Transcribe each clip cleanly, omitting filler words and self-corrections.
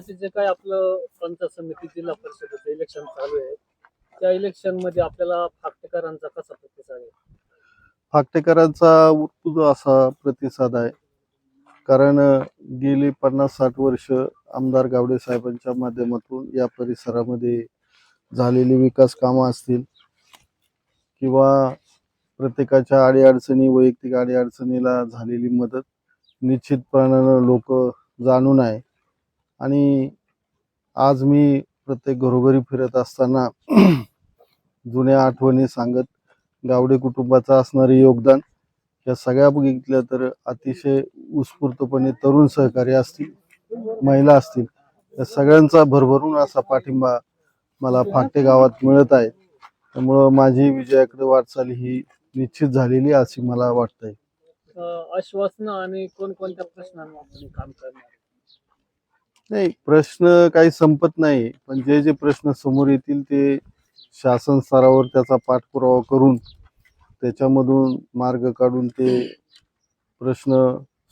जे काय आपलं पंचायत समिती जिल्हा परिषदेचं इलेक्शन चालू आहे, त्या इलेक्शन मध्ये आपल्याला फाकटेकरांचा कसा प्रतिसाद आहे? फाकटेकरांचा उत्स्फूर्त असा प्रतिसाद आहे. कारण गेली 50-60 वर्ष आमदार गावडे साहेबांच्या माध्यमातून या परिसरामध्ये झालेली विकास कामं असतील किंवा प्रत्येकाच्या अडीअडचणी, वैयक्तिक अडीअडचणीला झालेली मदत निश्चितपणानं लोक जाणून आहे. आणि आज मी प्रत्येक घरोघरी फिरत असताना जुन्या आठवणी सांगत गावडे कुटुंबाचं असणारे योगदान या सगळ्या बघितल्या तर अतिशय उत्स्फूर्तपणे तरुण सहकारी असतील, महिला असतील, या सगळ्यांचा भरभरून असा पाठिंबा मला फाकटे गावात मिळत आहे. त्यामुळं माझी विजयाकडे वाटचाल ही निश्चित झालेली अशी मला वाटतंय. आश्वासनं आणि कोणकोणत्या प्रश्नांवर आपण काम करणार? नाही, प्रश्न काही संपत नाही, पण जे जे प्रश्न समोर येतील ते शासन स्तरावर त्याचा पाठपुरावा करून त्याच्यामधून मार्ग काढून ते प्रश्न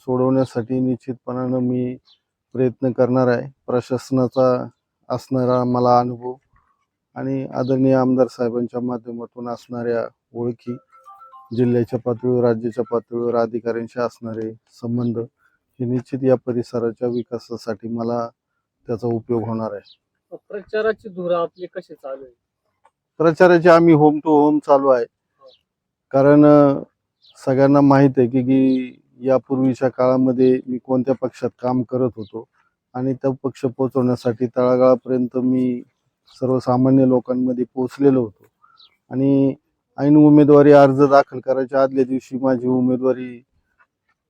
सोडवण्यासाठी निश्चितपणानं मी प्रयत्न करणार आहे. प्रशासनाचा असणारा मला अनुभव आणि आदरणीय आमदार साहेबांच्या माध्यमातून असणाऱ्या ओळखी, जिल्ह्याच्या पातळीवर, राज्याच्या पातळीवर अधिकाऱ्यांशी असणारे संबंध हे निश्चित या परिसराच्या विकासासाठी मला त्याचा उपयोग होणार आहे. प्रचाराची धुरा आपली कशी चालू आहे? प्रचाराचे आम्ही होम टू होम चालू आहे. कारण सगळ्यांना माहीत आहे की यापूर्वीच्या काळामध्ये मी कोणत्या पक्षात काम करत होतो आणि तो पक्ष पोहोचवण्यासाठी तळागाळापर्यंत मी सर्वसामान्य लोकांमध्ये पोहोचलेलो होतो. आणि ऐन उमेदवारी अर्ज दाखल करायच्या आदल्या दिवशी माझी उमेदवारी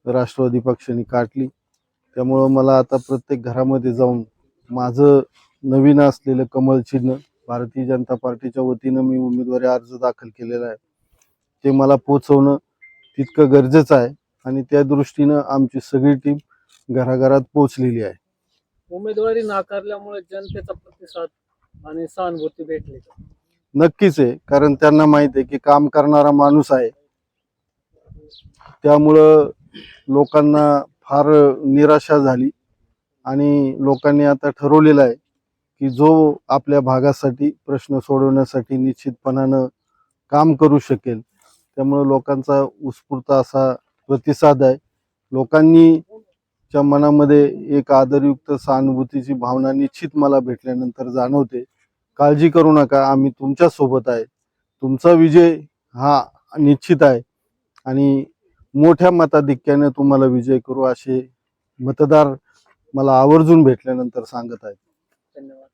राष्ट्रवादी पक्षाने काढली. त्यामुळं मला आता प्रत्येक घरामध्ये जाऊन माझं नवीन असलेलं कमळ चिन्ह भारतीय जनता पार्टीच्या वतीनं मी उमेदवारी अर्ज दाखल केलेला आहे, ते मला पोचवणं तितकं गरजेचं आहे. आणि त्या दृष्टीनं आमची सगळी टीम घराघरात पोहोचलेली आहे. उमेदवारी नाकारल्यामुळे जनतेचा प्रतिसाद आणि सहानुभूती भेटली का? नक्कीच आहे, कारण त्यांना माहित आहे की काम करणारा माणूस आहे. त्यामुळं लोकांना फार निराशा झाली आणि लोकांनी आता ठरवलेलं आहे की जो आपल्या भागासाठी प्रश्न सोडवण्यासाठी निश्चितपणानं काम करू शकेल. त्यामुळे लोकांचा उत्स्फूर्त असा प्रतिसाद आहे. लोकांनी च्या मनामध्ये एक आदरयुक्त सहानुभूतीची भावना निश्चित मला भेटल्यानंतर जाणवते. काळजी करू नका, आम्ही तुमच्या सोबत आहे, तुमचा विजय हा निश्चित आहे आणि मोठ्या मताधिक्याने तुम्हाला विजय करू असे मतदार मला आवर्जून भेटल्यानंतर सांगत आहेत. धन्यवाद.